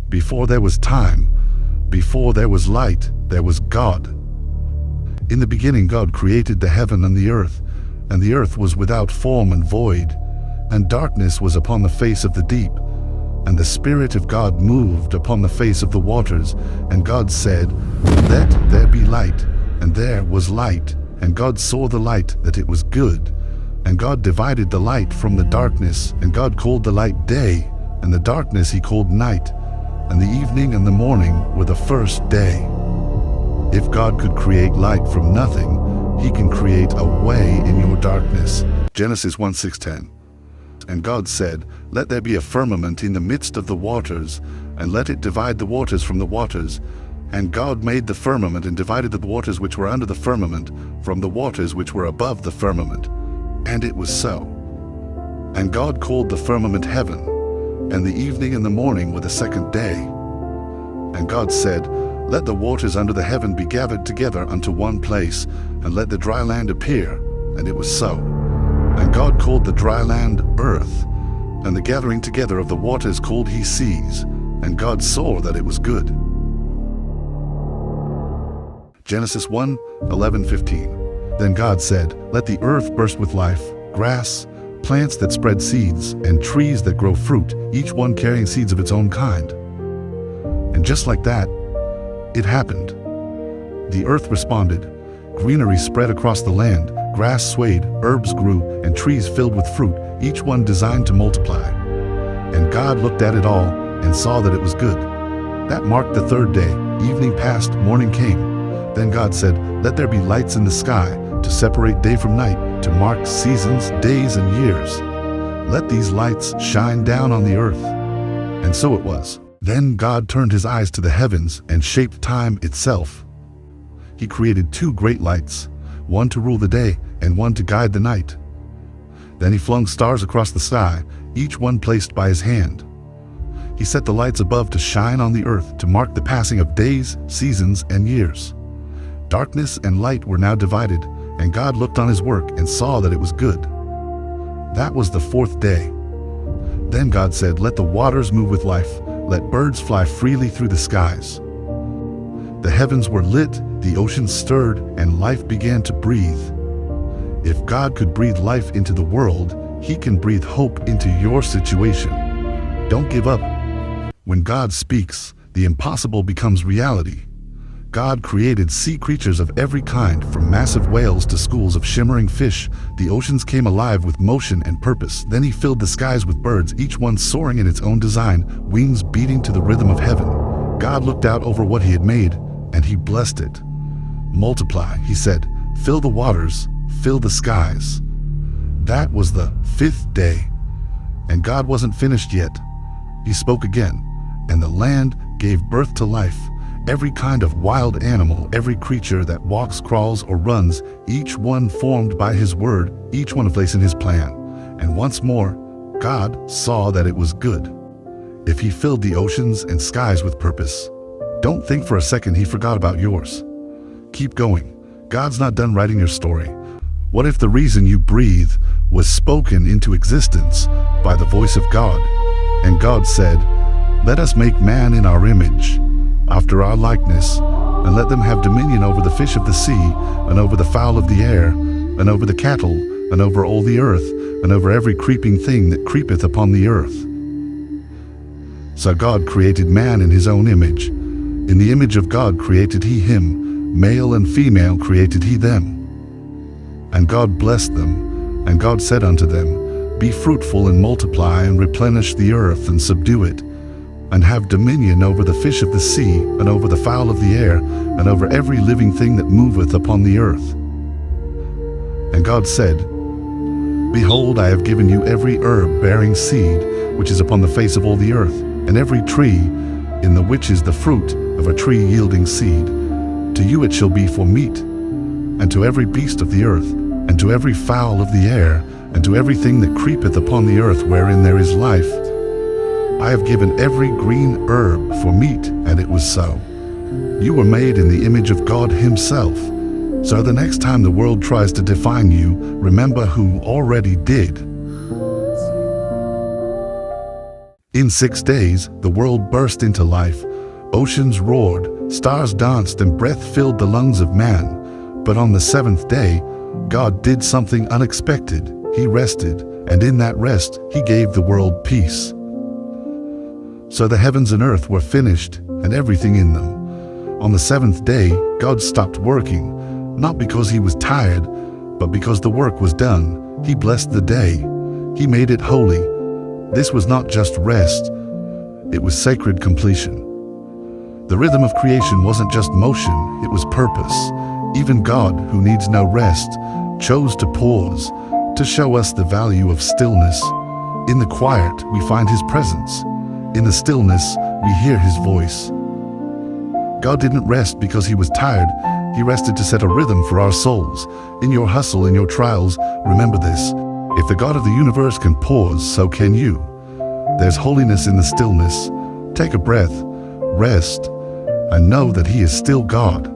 Before there was time, before there was light, there was God. In the beginning God created the heaven and the earth was without form and void, and darkness was upon the face of the deep, and the Spirit of God moved upon the face of the waters. And God said, "Let there be light," and there was light. And God saw the light, that it was good. And God divided the light from the darkness, and God called the light day, and the darkness he called night. And the evening and the morning were the first day. If God could create light from nothing, he can create a way in your darkness. Genesis 1:6-10. And God said, "Let there be a firmament in the midst of the waters, and let it divide the waters from the waters." And God made the firmament and divided the waters which were under the firmament from the waters which were above the firmament. And it was so. And God called the firmament heaven, and the evening and the morning were the second day. And God said, "Let the waters under the heaven be gathered together unto one place, and let the dry land appear." And it was so. And God called the dry land earth, and the gathering together of the waters called he seas. And God saw that it was good. Genesis 1:11-15. Then God said, "Let the earth burst with life, grass, plants that spread seeds, and trees that grow fruit, each one carrying seeds of its own kind." And just like that, it happened. The earth responded. Greenery spread across the land, grass swayed, herbs grew, and trees filled with fruit, each one designed to multiply. And God looked at it all and saw that it was good. That marked the third day. Evening passed, morning came. Then God said, "Let there be lights in the sky to separate day from night, to mark seasons, days, and years. Let these lights shine down on the earth." And so it was. Then God turned his eyes to the heavens and shaped time itself. He created two great lights, one to rule the day and one to guide the night. Then he flung stars across the sky, each one placed by his hand. He set the lights above to shine on the earth to mark the passing of days, seasons, and years. Darkness and light were now divided, and God looked on his work and saw that it was good. That was the fourth day. Then God said, "Let the waters move with life, let birds fly freely through the skies." The heavens were lit, the oceans stirred, and life began to breathe. If God could breathe life into the world, he can breathe hope into your situation. Don't give up. When God speaks, the impossible becomes reality. God created sea creatures of every kind, from massive whales to schools of shimmering fish. The oceans came alive with motion and purpose. Then he filled the skies with birds, each one soaring in its own design, wings beating to the rhythm of heaven. God looked out over what he had made, and he blessed it. "Multiply," he said, "fill the waters, fill the skies." That was the fifth day. And God wasn't finished yet. He spoke again, and the land gave birth to life. Every kind of wild animal, every creature that walks, crawls, or runs, each one formed by his word, each one a place in his plan. And once more, God saw that it was good. If he filled the oceans and skies with purpose, don't think for a second he forgot about yours. Keep going. God's not done writing your story. What if the reason you breathe was spoken into existence by the voice of God? And God said, "Let us make man in our image, after our likeness, and let them have dominion over the fish of the sea, and over the fowl of the air, and over the cattle, and over all the earth, and over every creeping thing that creepeth upon the earth." So God created man in his own image. In the image of God created he him, male and female created he them. And God blessed them, and God said unto them, "Be fruitful and multiply, and replenish the earth, and subdue it, and have dominion over the fish of the sea, and over the fowl of the air, and over every living thing that moveth upon the earth." And God said, "Behold, I have given you every herb bearing seed, which is upon the face of all the earth, and every tree, in the which is the fruit of a tree yielding seed. To you it shall be for meat, and to every beast of the earth, and to every fowl of the air, and to everything that creepeth upon the earth wherein there is life. I have given every green herb for meat," and it was so. You were made in the image of God himself. So the next time the world tries to define you, remember who already did. In 6 days, the world burst into life. Oceans roared, stars danced, and breath filled the lungs of man. But on the seventh day, God did something unexpected. He rested, and in that rest, He gave the world peace. So the heavens and earth were finished, and everything in them. On the seventh day, God stopped working, not because He was tired, but because the work was done. He blessed the day. He made it holy. This was not just rest, it was sacred completion. The rhythm of creation wasn't just motion, it was purpose. Even God, who needs no rest, chose to pause, to show us the value of stillness. In the quiet, we find His presence. In the stillness, we hear His voice. God didn't rest because He was tired. He rested to set a rhythm for our souls. In your hustle, in your trials, remember this. If the God of the universe can pause, so can you. There's holiness in the stillness. Take a breath, rest, and know that He is still God.